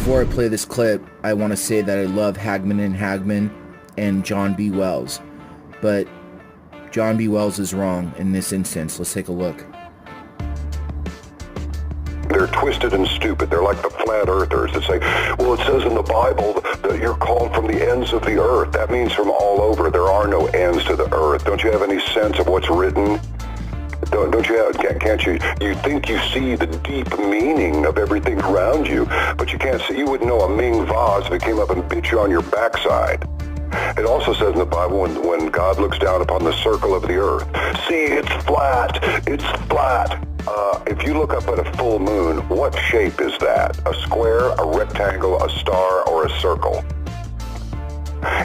Before I play this clip, I want to say that I love Hagman and Hagman and John B. Wells. But John B. Wells is wrong in this instance. Let's take a look. They're twisted and stupid. They're like the flat earthers that say, well, it says in the Bible that you're called from the ends of the earth. That means from all over. There are no ends to the earth. Don't you have any sense of what's written? Don't you have, can't you, you think you see the deep meaning of everything around you, but you can't see, you wouldn't know a Ming vase if it came up and bit you on your backside. It also says in the Bible when God looks down upon the circle of the earth, see, it's flat, it's flat. If you look up at a full moon, what shape is that? A square, a rectangle, a star, or a circle?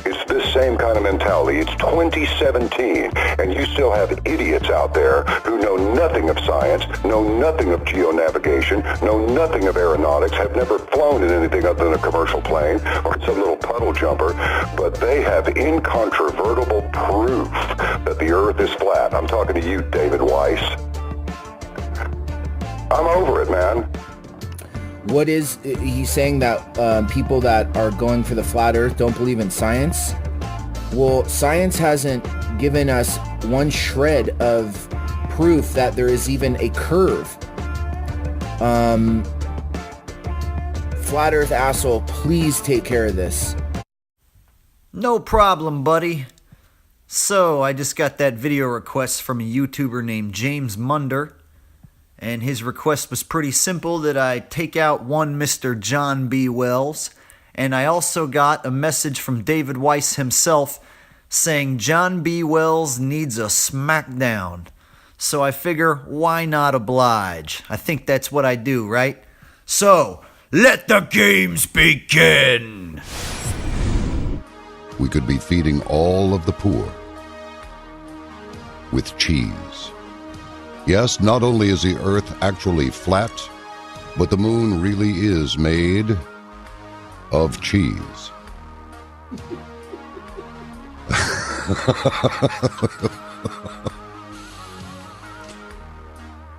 It's this same kind of mentality. It's 2017, and you still have idiots out there who know nothing of science, know nothing of geonavigation, know nothing of aeronautics, have never flown in anything other than a commercial plane or some little puddle jumper, but they have incontrovertible proof that the earth is flat. I'm talking to you, David Weiss. I'm over it, man. What is he's saying that people that are going for the flat earth don't believe in science? Well, science hasn't given us one shred of proof that there is even a curve. Flat earth asshole, please take care of this. No problem, buddy. So, I just got that video request from a YouTuber named James Munder. And his request was pretty simple, that I take out one Mr. John B. Wells. And I also got a message from David Weiss himself saying John B. Wells needs a smackdown. So I figure, why not oblige? I think that's what I do, right? So, let the games begin! We could be feeding all of the poor with cheese. Yes, not only is the earth actually flat, but the moon really is made of cheese.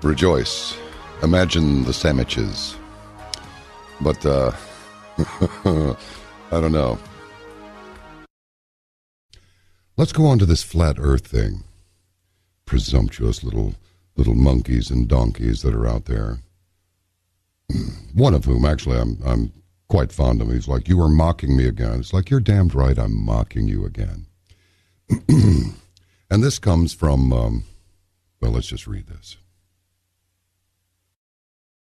Rejoice. Imagine the sandwiches. But, I don't know. Let's go on to this flat earth thing. Presumptuous little monkeys and donkeys that are out there. One of whom, actually, I'm quite fond of. He's like, you are mocking me again. It's like, you're damned right, I'm mocking you again. And this comes from, well, let's just read this.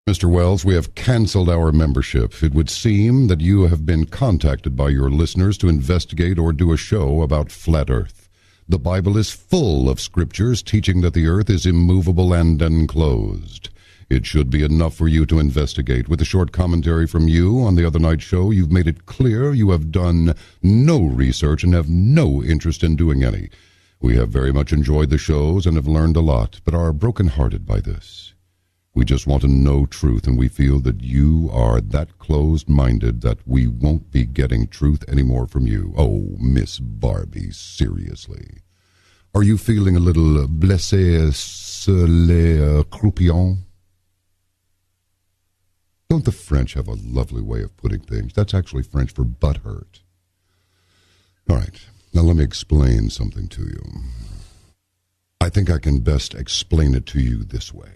Mr. Wells, we have canceled our membership. It would seem that you have been contacted by your listeners to investigate or do a show about flat earth. The Bible is full of scriptures teaching that the earth is immovable and enclosed. It should be enough for you to investigate. With a short commentary from you on the other night show, you've made it clear you have done no research and have no interest in doing any. We have very much enjoyed the shows and have learned a lot, but are brokenhearted by this. We just want to know truth, and we feel that you are that closed-minded that we won't be getting truth anymore from you. Oh, Miss Barbie, seriously. Are you feeling a little blessé sur les croupions? Don't the French have a lovely way of putting things? That's actually French for butt hurt. All right, now let me explain something to you. I think I can best explain it to you this way.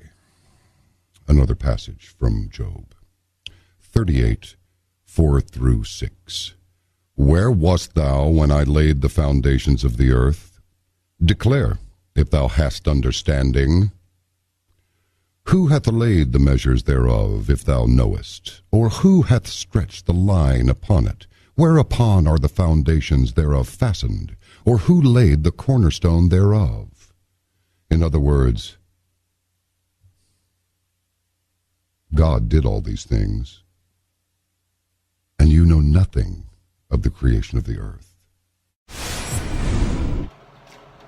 Another passage from Job 38, 4-6. Where wast thou when I laid the foundations of the earth? Declare, if thou hast understanding. Who hath laid the measures thereof, if thou knowest? Or who hath stretched the line upon it? Whereupon are the foundations thereof fastened? Or who laid the cornerstone thereof? In other words, God did all these things, and you know nothing of the creation of the earth.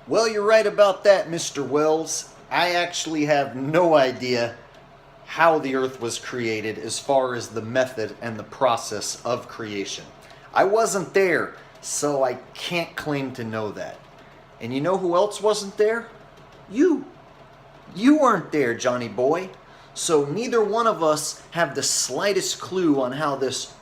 Well, you're right about that, Mr. Wells. I actually have no idea how the earth was created as far as the method and the process of creation. I wasn't there, so I can't claim to know that. And you know who else wasn't there? You. You weren't there, Johnny boy. So neither one of us have the slightest clue on how this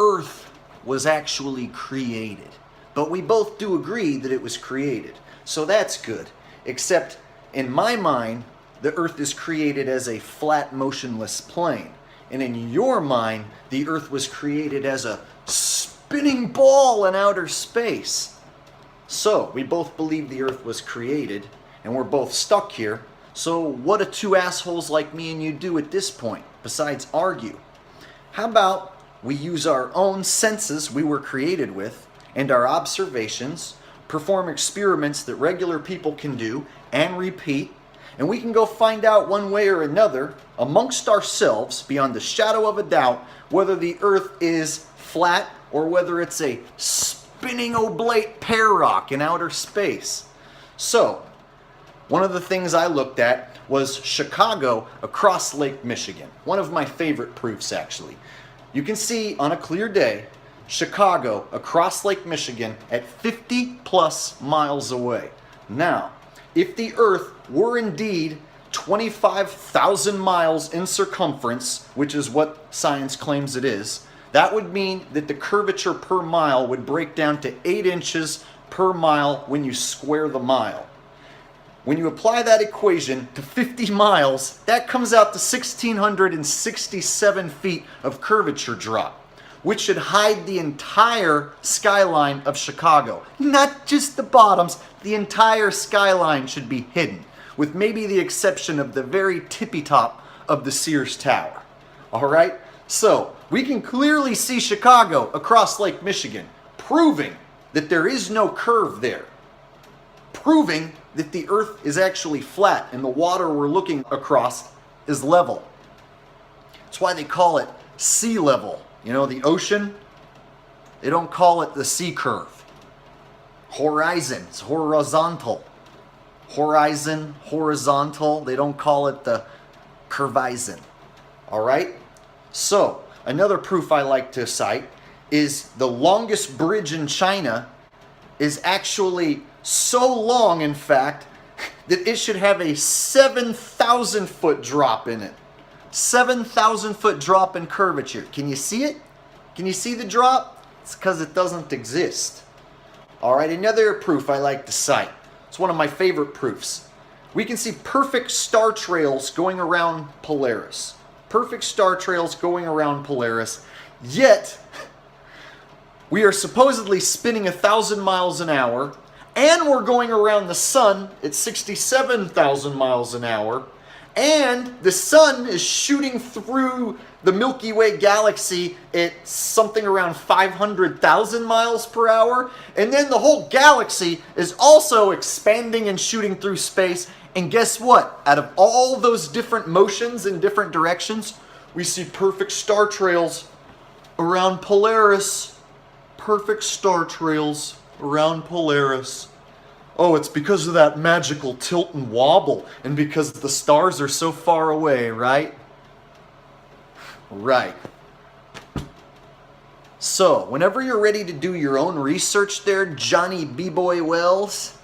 Earth was actually created. But we both do agree that it was created. So that's good. Except in my mind, the Earth is created as a flat, motionless plane. And in your mind, the Earth was created as a spinning ball in outer space. So, we both believe the Earth was created, and we're both stuck here. So, what do two assholes like me and you do at this point, besides argue? How about we use our own senses we were created with, and our observations, perform experiments that regular people can do, and repeat, and we can go find out one way or another, amongst ourselves, beyond the shadow of a doubt, whether the Earth is flat or whether it's a spinning oblate pear rock in outer space. So, one of the things I looked at was Chicago across Lake Michigan. One of my favorite proofs, actually. You can see on a clear day, Chicago across Lake Michigan at 50 plus miles away. Now, if the Earth were indeed 25,000 miles in circumference, which is what science claims it is, that would mean that the curvature per mile would break down to 8 inches per mile when you square the mile. When you apply that equation to 50 miles, that comes out to 1,667 feet of curvature drop, which should hide the entire skyline of Chicago. Not just the bottoms, the entire skyline should be hidden, with maybe the exception of the very tippy top of the Sears Tower. All right? So, we can clearly see Chicago across Lake Michigan, proving that there is no curve there. Proving that the Earth is actually flat and the water we're looking across is level. That's why they call it sea level. You know, the ocean, they don't call it the sea curve. Horizon, it's horizontal. Horizon, horizontal, they don't call it the curvizon. All right? So, another proof I like to cite is the longest bridge in China is actually so long, in fact, that it should have a 7,000 foot drop in it. 7,000 foot drop in curvature. Can you see it? Can you see the drop? It's because it doesn't exist. All right, another proof I like to cite. It's one of my favorite proofs. We can see perfect star trails going around Polaris. Perfect star trails going around Polaris. Yet, we are supposedly spinning 1,000 miles an hour, and we're going around the sun at 67,000 miles an hour, and the sun is shooting through the Milky Way galaxy at something around 500,000 miles per hour, and then the whole galaxy is also expanding and shooting through space. And guess what? Out of all those different motions in different directions, we see perfect star trails around Polaris. Perfect star trails around Polaris. Oh, it's because of that magical tilt and wobble, and because the stars are so far away, right? Right. So, whenever you're ready to do your own research there, Johnny B-Boy Wells,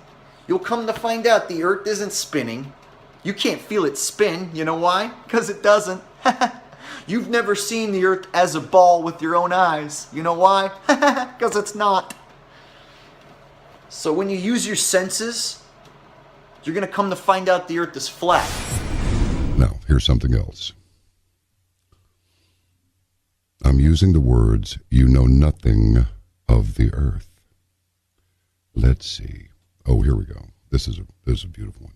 you'll come to find out the Earth isn't spinning. You can't feel it spin. You know why? Because it doesn't. You've never seen the Earth as a ball with your own eyes. You know why? Because it's not. So when you use your senses, you're going to come to find out the Earth is flat. Now, here's something else. I'm using the words, "you know nothing of the Earth." Let's see. Oh, here we go. This is a beautiful one.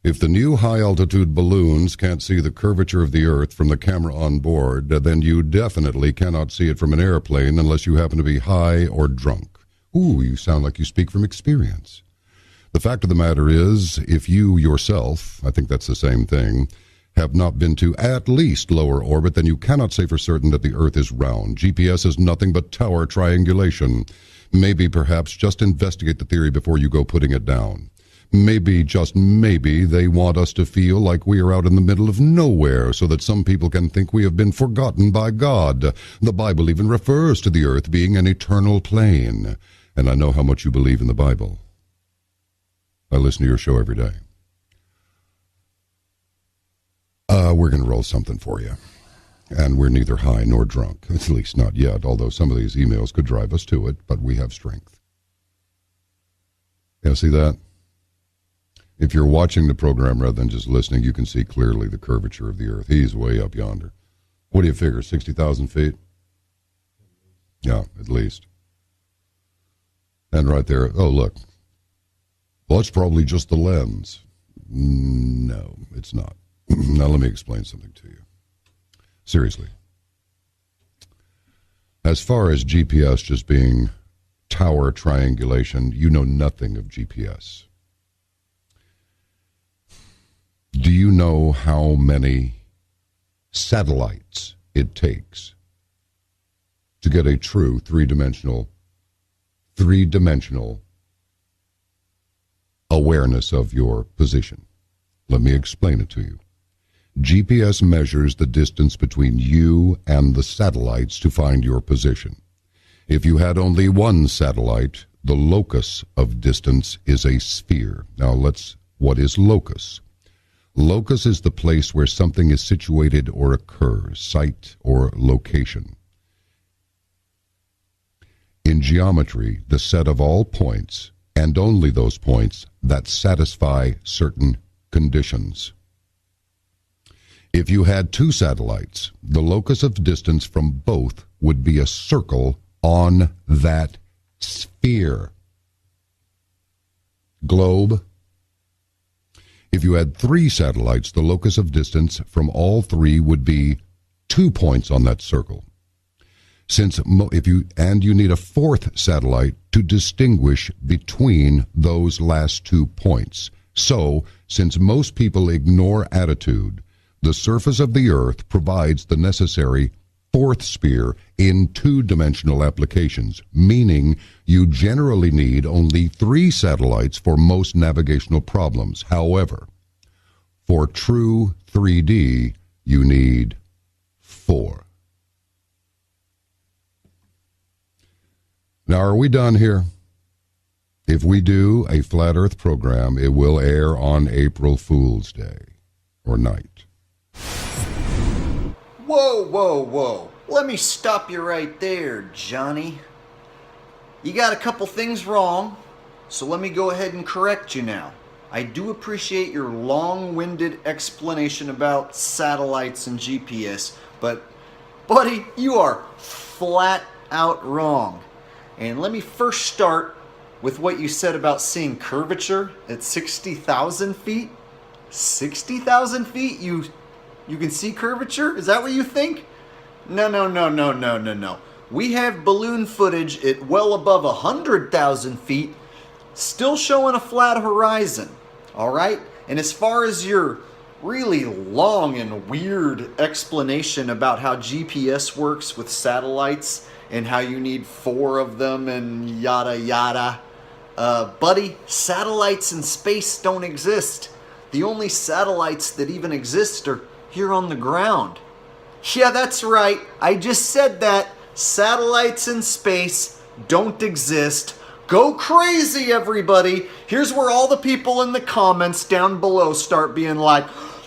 If the new high-altitude balloons can't see the curvature of the Earth from the camera on board, then you definitely cannot see it from an airplane unless you happen to be high or drunk. Ooh, you sound like you speak from experience. The fact of the matter is, if you yourself, I think that's the same thing, have not been to at least lower orbit, then you cannot say for certain that the Earth is round. GPS is nothing but tower triangulation. Maybe, perhaps, just investigate the theory before you go putting it down. Maybe, just maybe, they want us to feel like we are out in the middle of nowhere so that some people can think we have been forgotten by God. The Bible even refers to the Earth being an eternal plane. And I know how much you believe in the Bible. I listen to your show every day. We're going to roll something for you. And we're neither high nor drunk, at least not yet, although some of these emails could drive us to it, but we have strength. Yeah, see that? If you're watching the program rather than just listening, you can see clearly the curvature of the Earth. He's way up yonder. What do you figure, 60,000 feet? Yeah, at least. And right there, oh, look. Well, it's probably just the lens. No, it's not. Now let me explain something to you. Seriously. As far as GPS just being tower triangulation, you know nothing of GPS. Do you know how many satellites it takes to get a true three-dimensional awareness of your position? Let me explain it to you. GPS measures the distance between you and the satellites to find your position. If you had only one satellite, the locus of distance is a sphere. Now what is locus? Locus is the place where something is situated or occurs, site or location. In geometry, the set of all points, and only those points, that satisfy certain conditions. If you had two satellites, the locus of distance from both would be a circle on that sphere. Globe. If you had three satellites, the locus of distance from all three would be 2 points on that circle. You need a fourth satellite to distinguish between those last 2 points. So, since most people ignore attitude, the surface of the Earth provides the necessary fourth sphere in two-dimensional applications, meaning you generally need only 3 satellites for most navigational problems. However, for true 3D, you need 4. Now, are we done here? If we do a Flat Earth program, it will air on April Fool's Day or night. Whoa, whoa, whoa. Let me stop you right there, Johnny. You got a couple things wrong, so let me go ahead and correct you now. I do appreciate your long-winded explanation about satellites and GPS, but, buddy, you are flat out wrong. And let me first start with what you said about seeing curvature at 60,000 feet. 60,000 feet? You can see curvature? Is that what you think? No. We have balloon footage at well above 100,000 feet, still showing a flat horizon. All right? And as far as your really long and weird explanation about how GPS works with satellites and how you need 4 of them and yada yada, buddy, satellites in space don't exist. The only satellites that even exist are here on the ground. Yeah, that's right. I just said that. Satellites in space don't exist. Go crazy, everybody. Here's where all the people in the comments down below start being like,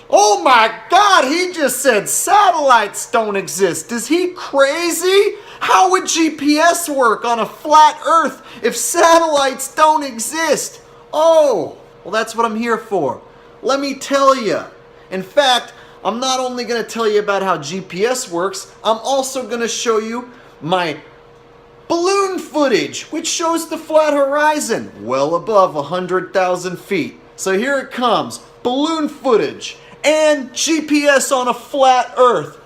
oh my God, he just said satellites don't exist. Is he crazy? How would GPS work on a flat Earth if satellites don't exist? Oh, well, that's what I'm here for. Let me tell you. In fact, I'm not only going to tell you about how GPS works, I'm also going to show you my balloon footage, which shows the flat horizon well above 100,000 feet. So here it comes, balloon footage and GPS on a flat Earth.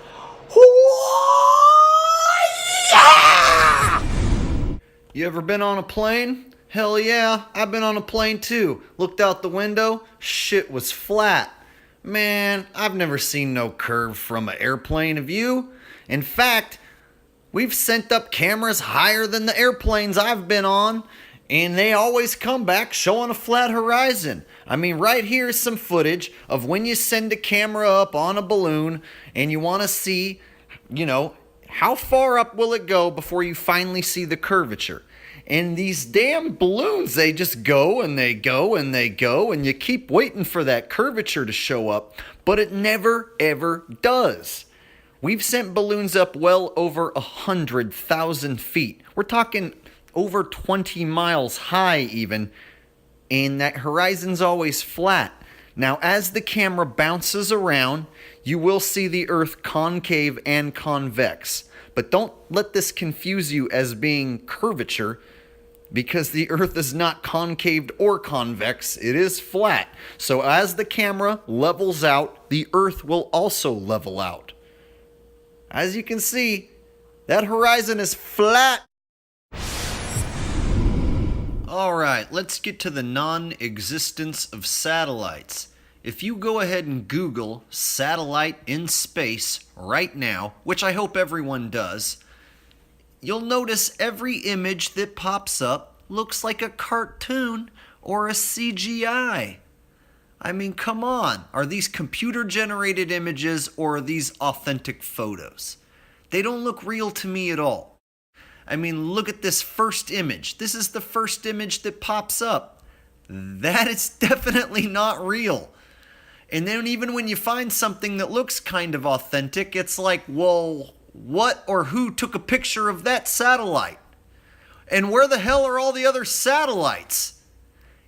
Yeah! You ever been on a plane? Hell yeah, I've been on a plane too. Looked out the window, shit was flat. Man, I've never seen no curve from an airplane, have you? In fact, we've sent up cameras higher than the airplanes I've been on, and they always come back showing a flat horizon. I mean, right here is some footage of when you send a camera up on a balloon and you want to see, how far up will it go before you finally see the curvature. And these damn balloons, they just go and they go and they go, and you keep waiting for that curvature to show up, but it never ever does. We've sent balloons up well over 100,000 feet. We're talking over 20 miles high even, and that horizon's always flat. Now, as the camera bounces around, you will see the Earth concave and convex. But don't let this confuse you as being curvature, because the Earth is not concaved or convex, it is flat. So as the camera levels out, the Earth will also level out. As you can see, that horizon is flat. Alright, let's get to the non-existence of satellites. If you go ahead and Google satellite in space right now, which I hope everyone does, you'll notice every image that pops up looks like a cartoon or a CGI. I mean, come on. Are these computer-generated images or are these authentic photos? They don't look real to me at all. I mean, look at this first image. This is the first image that pops up. That is definitely not real. And then even when you find something that looks kind of authentic, it's like, well, what or who took a picture of that satellite? And where the hell are all the other satellites?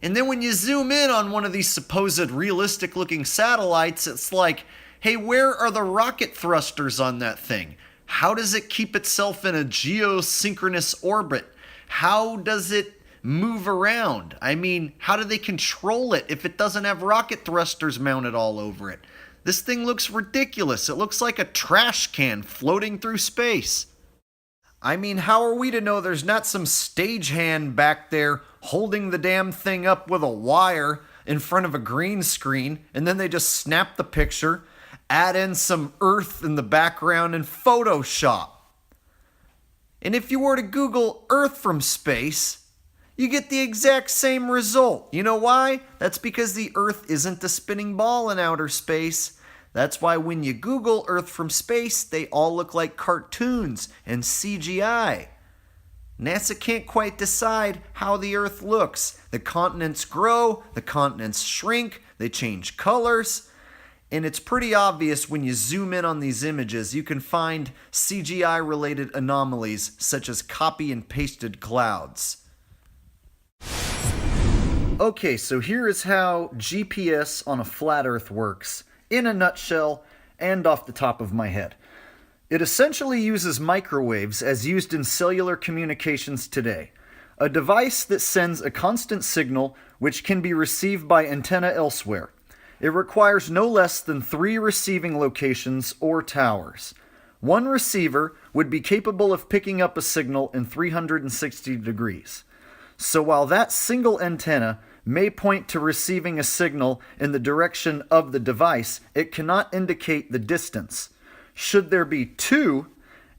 And then when you zoom in on one of these supposed realistic looking satellites, it's like, hey, where are the rocket thrusters on that thing? How does it keep itself in a geosynchronous orbit? How does it move around? I mean, how do they control it if it doesn't have rocket thrusters mounted all over it? This thing looks ridiculous. It looks like a trash can floating through space. I mean, how are we to know there's not some stagehand back there holding the damn thing up with a wire in front of a green screen, and then they just snap the picture, add in some earth in the background in Photoshop? And if you were to Google Earth from space, you get the exact same result. You know why? That's because the Earth isn't a spinning ball in outer space. That's why when you Google Earth from space, they all look like cartoons and CGI. NASA can't quite decide how the Earth looks. The continents grow, the continents shrink, they change colors. And it's pretty obvious when you zoom in on these images, you can find CGI-related anomalies such as copy and pasted clouds. Okay, so here is how GPS on a flat Earth works, in a nutshell and off the top of my head. It essentially uses microwaves as used in cellular communications today, a device that sends a constant signal which can be received by antenna elsewhere. It requires no less than 3 receiving locations or towers. One receiver would be capable of picking up a signal in 360 degrees. So while that single antenna may point to receiving a signal in the direction of the device, it cannot indicate the distance. Should there be 2,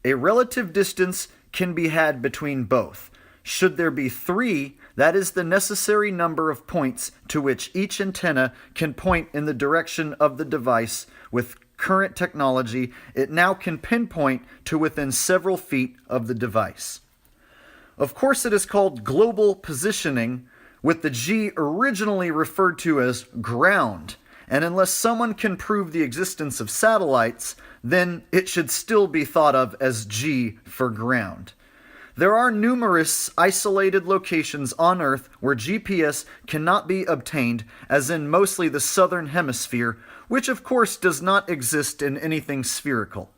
a relative distance can be had between both. Should there be 3, that is the necessary number of points to which each antenna can point in the direction of the device. With current technology, it now can pinpoint to within several feet of the device. Of course, it is called global positioning, with the G originally referred to as ground, and unless someone can prove the existence of satellites, then it should still be thought of as G for ground. There are numerous isolated locations on Earth where GPS cannot be obtained, as in mostly the southern hemisphere, which of course does not exist in anything spherical.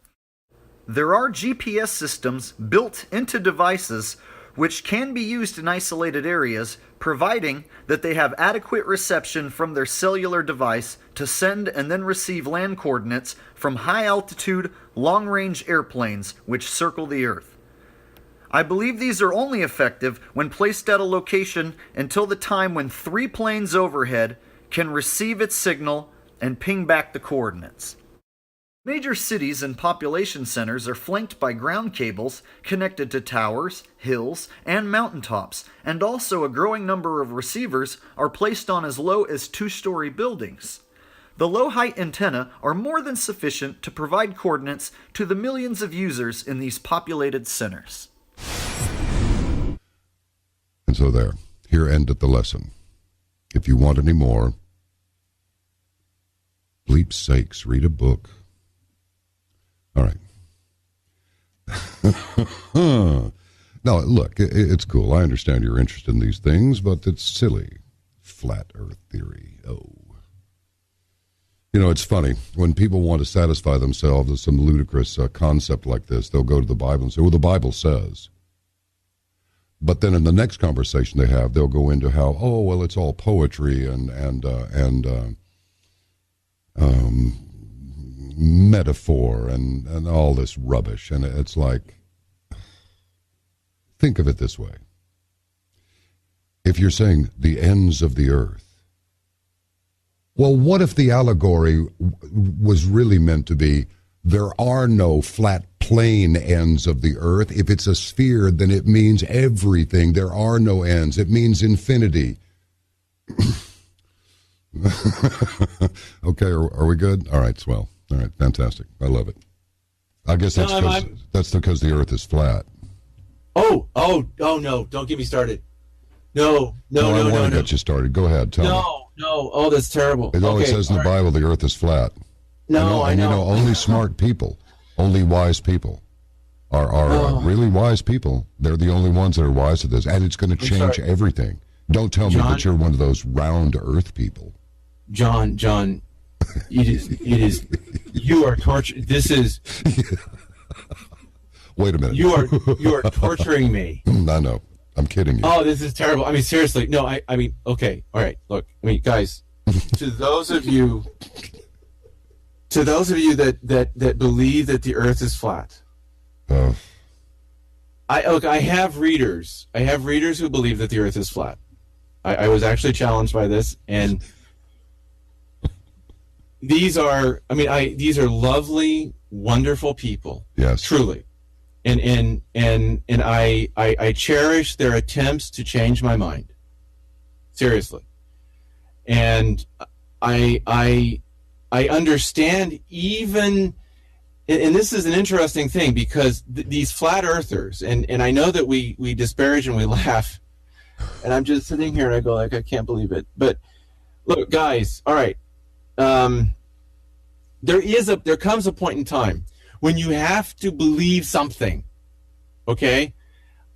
There are GPS systems built into devices which can be used in isolated areas, providing that they have adequate reception from their cellular device to send and then receive land coordinates from high-altitude, long-range airplanes which circle the Earth. I believe these are only effective when placed at a location until the time when 3 planes overhead can receive its signal and ping back the coordinates. Major cities and population centers are flanked by ground cables connected to towers, hills, and mountaintops, and also a growing number of receivers are placed on as low as 2-story buildings. The low-height antennae are more than sufficient to provide coordinates to the millions of users in these populated centers. And so there, here endeth the lesson. If you want any more, bleep's sakes, read a book. All right. Huh. No, look, it's cool. I understand you're interested in these things, but it's silly. Flat Earth theory. Oh. You know, it's funny. When people want to satisfy themselves with some ludicrous concept like this, they'll go to the Bible and say, well, the Bible says. But then in the next conversation they have, they'll go into how, oh, well, it's all poetry and metaphor and all this rubbish. And it's like, think of it this way. If you're saying the ends of the earth, well, what if the allegory was really meant to be there are no flat plane ends of the earth? If it's a sphere, then it means everything. There are no ends. It means infinity. Okay, are we good? All right, swell. All right, fantastic. I love it. I guess that's because the earth is flat. Oh, no, don't get me started. No. I want to get you started. Go ahead, tell me. No, oh, that's terrible. It always says in the Bible the earth is flat. No, I know. You know, only smart people, only wise people are really wise people. They're the only ones that are wise to this, and it's going to change everything. Don't tell me that you're one of those round earth people. John, it is, you are torturing, this is... Wait a minute. You are torturing me. I know. I'm kidding you. Oh, this is terrible. I mean, seriously. No, I mean, okay. All right. Look, I mean, guys, to those of you that believe that the earth is flat. I have readers. I have readers who believe that the earth is flat. I was actually challenged by this, and these are lovely, wonderful people. Yes. Truly. And I cherish their attempts to change my mind. Seriously. And I understand even, and this is an interesting thing, because these flat earthers, and I know that we disparage and we laugh, and I'm just sitting here and I go like, I can't believe it. But look, guys, all right. There comes a point in time when you have to believe something, okay?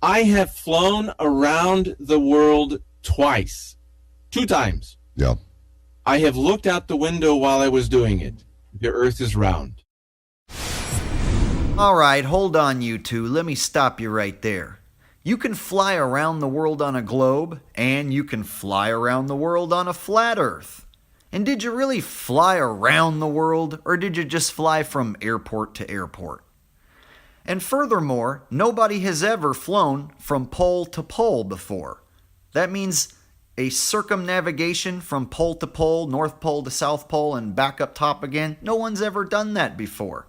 I have flown around the world twice, 2 times. Yeah. I have looked out the window while I was doing it. The earth is round. All right, hold on, you two. Let me stop you right there. You can fly around the world on a globe, and you can fly around the world on a flat earth. And did you really fly around the world, or did you just fly from airport to airport? And furthermore, nobody has ever flown from pole to pole before. That means a circumnavigation from pole to pole, North Pole to South Pole, and back up top again. No one's ever done that before.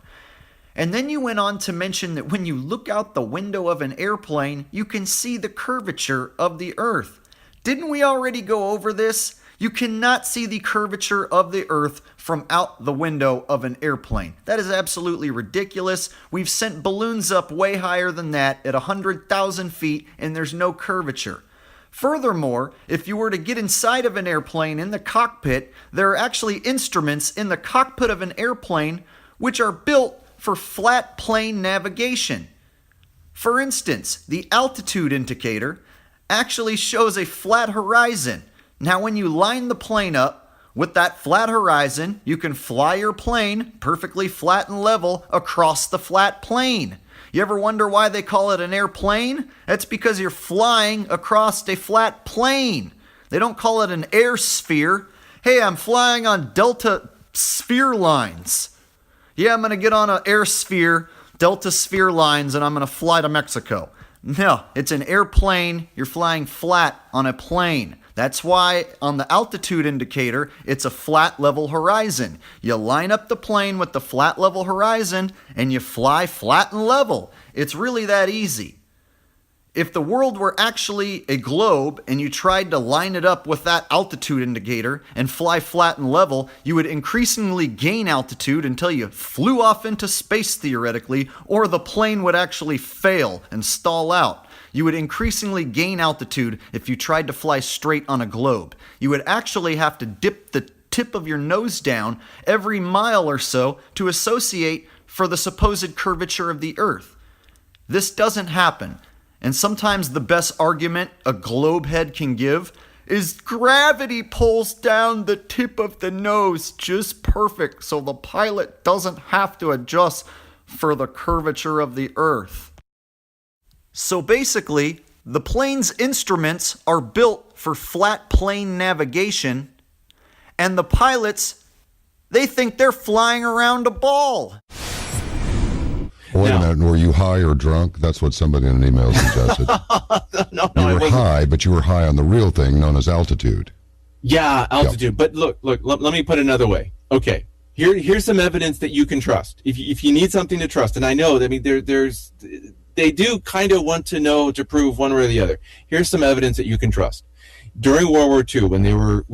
And then you went on to mention that when you look out the window of an airplane, you can see the curvature of the earth. Didn't we already go over this? You cannot see the curvature of the earth from out the window of an airplane. That is absolutely ridiculous. We've sent balloons up way higher than that at 100,000 feet, and there's no curvature. Furthermore, if you were to get inside of an airplane in the cockpit, there are actually instruments in the cockpit of an airplane which are built for flat plane navigation. For instance, the altitude indicator actually shows a flat horizon. Now, when you line the plane up with that flat horizon, you can fly your plane perfectly flat and level across the flat plane. You ever wonder why they call it an airplane? That's because you're flying across a flat plane. They don't call it an air sphere. Hey, I'm flying on Delta sphere lines. Yeah, I'm going to get on an air sphere, Delta sphere lines, and I'm going to fly to Mexico. No, it's an airplane. You're flying flat on a plane. That's why on the altitude indicator, it's a flat level horizon. You line up the plane with the flat level horizon and you fly flat and level. It's really that easy. If the world were actually a globe and you tried to line it up with that altitude indicator and fly flat and level, you would increasingly gain altitude until you flew off into space theoretically, or the plane would actually fail and stall out. You would increasingly gain altitude if you tried to fly straight on a globe. You would actually have to dip the tip of your nose down every mile or so to associate for the supposed curvature of the Earth. This doesn't happen. And sometimes the best argument a globehead can give is gravity pulls down the tip of the nose just perfect so the pilot doesn't have to adjust for the curvature of the Earth. So basically, the plane's instruments are built for flat plane navigation, and the pilots, they think they're flying around a ball. Wait a minute, were you high or drunk? That's what somebody in an email suggested. No, you I were wasn't. high, but you were high on the real thing known as altitude. Yeah, altitude. Yep. But look, let me put it another way. Okay, here's some evidence that you can trust. If you need something to trust, and I know, I mean, they do kind of want to know to prove one way or the other. Here's some evidence that you can trust. During World War II, when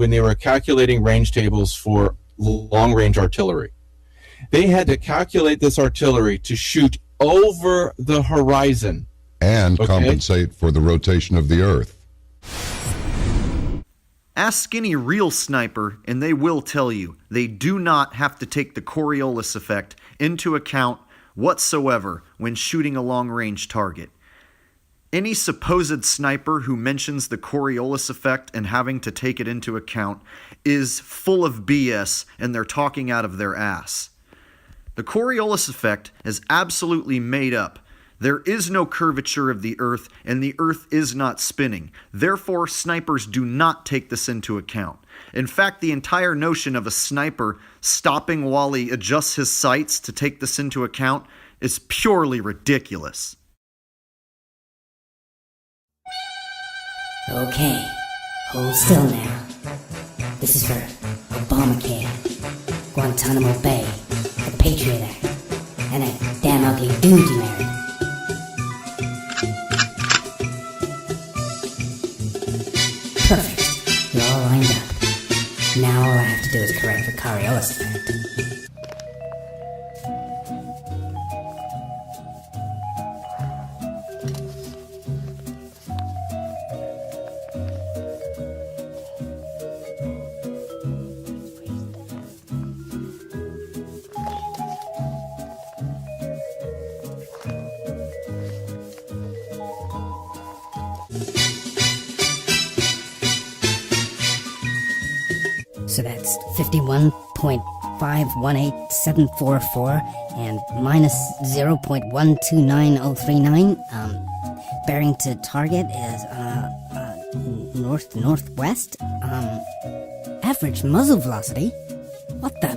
they were calculating range tables for long-range artillery, they had to calculate this artillery to shoot over the horizon And compensate for the rotation of the Earth. Ask any real sniper, and they will tell you they do not have to take the Coriolis effect into account whatsoever when shooting a long-range target. Any supposed sniper who mentions the Coriolis effect and having to take it into account is full of BS, and they're talking out of their ass. The Coriolis effect is absolutely made up. There is no curvature of the Earth, and the Earth is not spinning. Therefore, snipers do not take this into account. In fact, the entire notion of a sniper stopping while he adjusts his sights to take this into account is purely ridiculous. Okay, hold still now. This is for Obamacare, Guantanamo Bay, the Patriot Act, and that damn ugly dude you married. Perfect. You're all lined up. Now all I have to do is correct the Coriolis effect. So that's 51.518744 and minus 0.129039. Bearing to target is northwest. Average muzzle velocity. What the?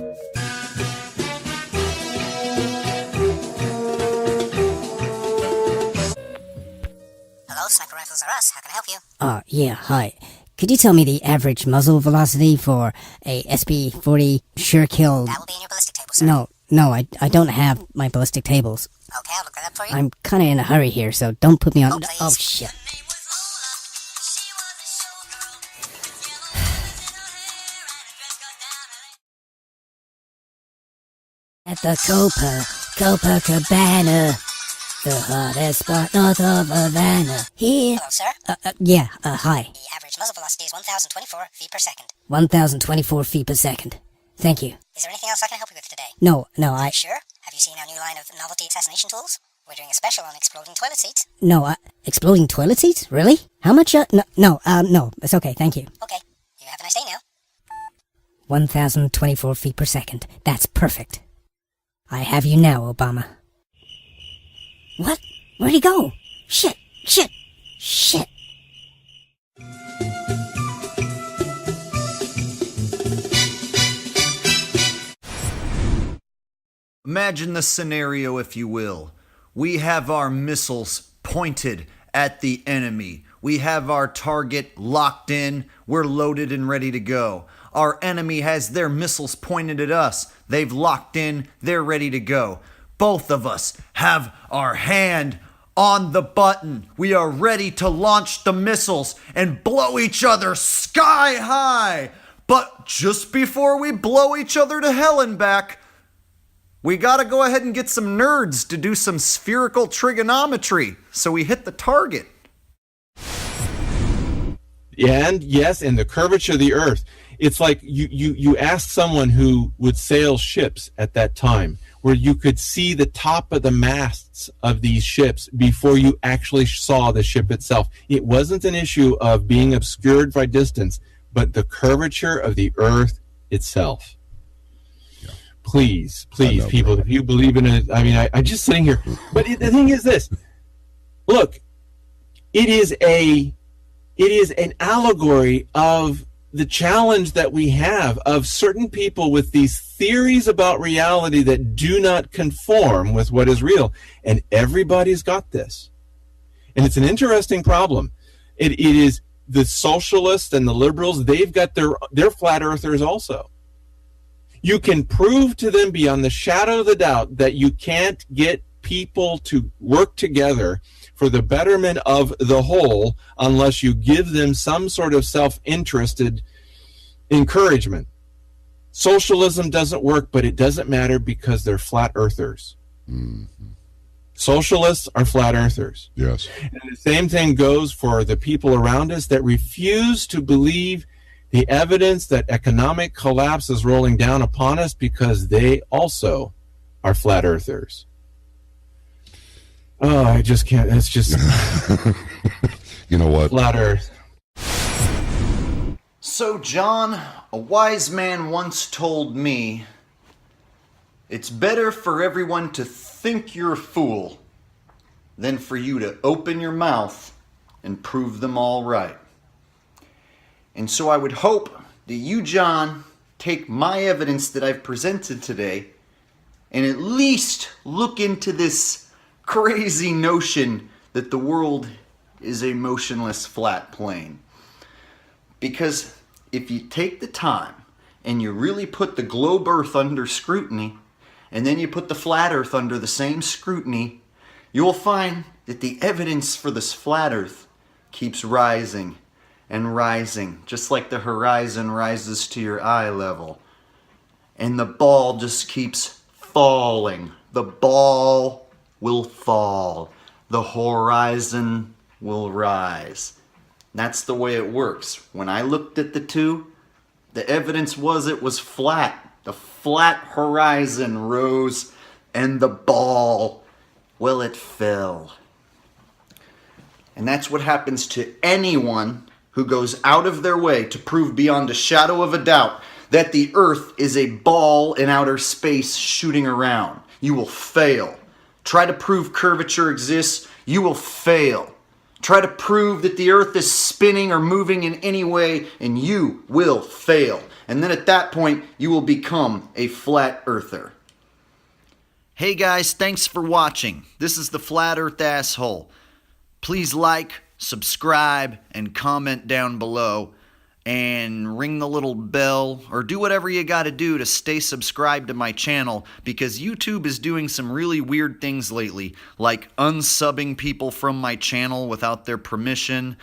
Hello, Sniper Rifles are us. How can I help you? Yeah, hi. Could you tell me the average muzzle velocity for a SB-40 Sure-Kill? That will be in your ballistic table, sir. No, I don't have my ballistic tables. Okay, I'll look that up for you. I'm kinda in a hurry here, so don't put me on... Oh, please. Oh, shit. At the Copacabana, the hottest spot north of Havana. Here... Hello, sir. Hi. The average muzzle velocity is 1,024 feet per second. 1,024 feet per second. Thank you. Is there anything else I can help you with today? No, Sure? Have you seen our new line of novelty assassination tools? We're doing a special on exploding toilet seats. exploding toilet seats? Really? How much, No, it's okay, thank you. Okay. You have a nice day now. 1,024 feet per second. That's perfect. I have you now, Obama. What? Where'd he go? Shit! Imagine the scenario, if you will. We have our missiles pointed at the enemy. We have our target locked in. We're loaded and ready to go. Our enemy has their missiles pointed at us. They've locked in. They're ready to go. Both of us have our hand on the button. We are ready to launch the missiles and blow each other sky high. But just before we blow each other to hell and back, we gotta go ahead and get some nerds to do some spherical trigonometry so we hit the target. And yes, and the curvature of the Earth. It's like you ask someone who would sail ships at that time, where you could see the top of the masts of these ships before you actually saw the ship itself. It wasn't an issue of being obscured by distance, but the curvature of the earth itself. Please, people, if you believe in it, I mean, I'm just sitting here. But the thing is this. Look, it is an allegory of the challenge that we have of certain people with these theories about reality that do not conform with what is real. And everybody's got this. And it's an interesting problem. It is the socialists and the liberals, they've got their flat earthers also. You can prove to them beyond the shadow of the doubt that you can't get people to work together for the betterment of the whole unless you give them some sort of self-interested encouragement. Socialism doesn't work, but it doesn't matter because they're flat earthers. Mm-hmm. Socialists are flat earthers. Yes. And the same thing goes for the people around us that refuse to believe the evidence that economic collapse is rolling down upon us because they also are flat earthers. Oh, I just can't. It's just... You know what? Flat earth. So, John, a wise man once told me, it's better for everyone to think you're a fool than for you to open your mouth and prove them all right. And so I would hope that you, John, take my evidence that I've presented today and at least look into this crazy notion that the world is a motionless flat plane. Because if you take the time and you really put the globe earth under scrutiny, and then you put the flat earth under the same scrutiny, you will find that the evidence for this flat earth keeps rising and rising, just like the horizon rises to your eye level. And the ball just keeps falling. The ball will fall. The horizon will rise. That's the way it works. When I looked at the two, the evidence was it was flat. The flat horizon rose and the ball, well, it fell. And that's what happens to anyone who goes out of their way to prove beyond a shadow of a doubt that the earth is a ball in outer space shooting around. You will fail. Try to prove curvature exists, you will fail. Try to prove that the earth is spinning or moving in any way, and you will fail. And then at that point, you will become a flat earther. Hey guys, thanks for watching. This is the Flat Earth Asshole. Please like, subscribe, and comment down below. And ring the little bell, or do whatever you gotta do to stay subscribed to my channel, because YouTube is doing some really weird things lately, like unsubbing people from my channel without their permission.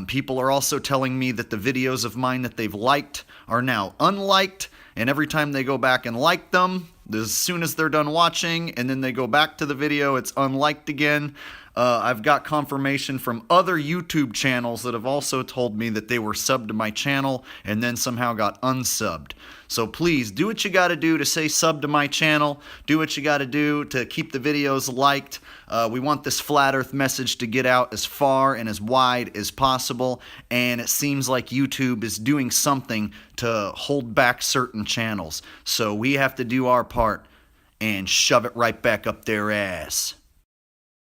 People are also telling me that the videos of mine that they've liked are now unliked, and every time they go back and like them, as soon as they're done watching, and then they go back to the video, it's unliked again. I've got confirmation from other YouTube channels that have also told me that they were subbed to my channel and then somehow got unsubbed. So please, do what you gotta do to say sub to my channel. Do what you gotta do to keep the videos liked. We want this flat earth message to get out as far and as wide as possible, and it seems like YouTube is doing something to hold back certain channels. So we have to do our part and shove it right back up their ass.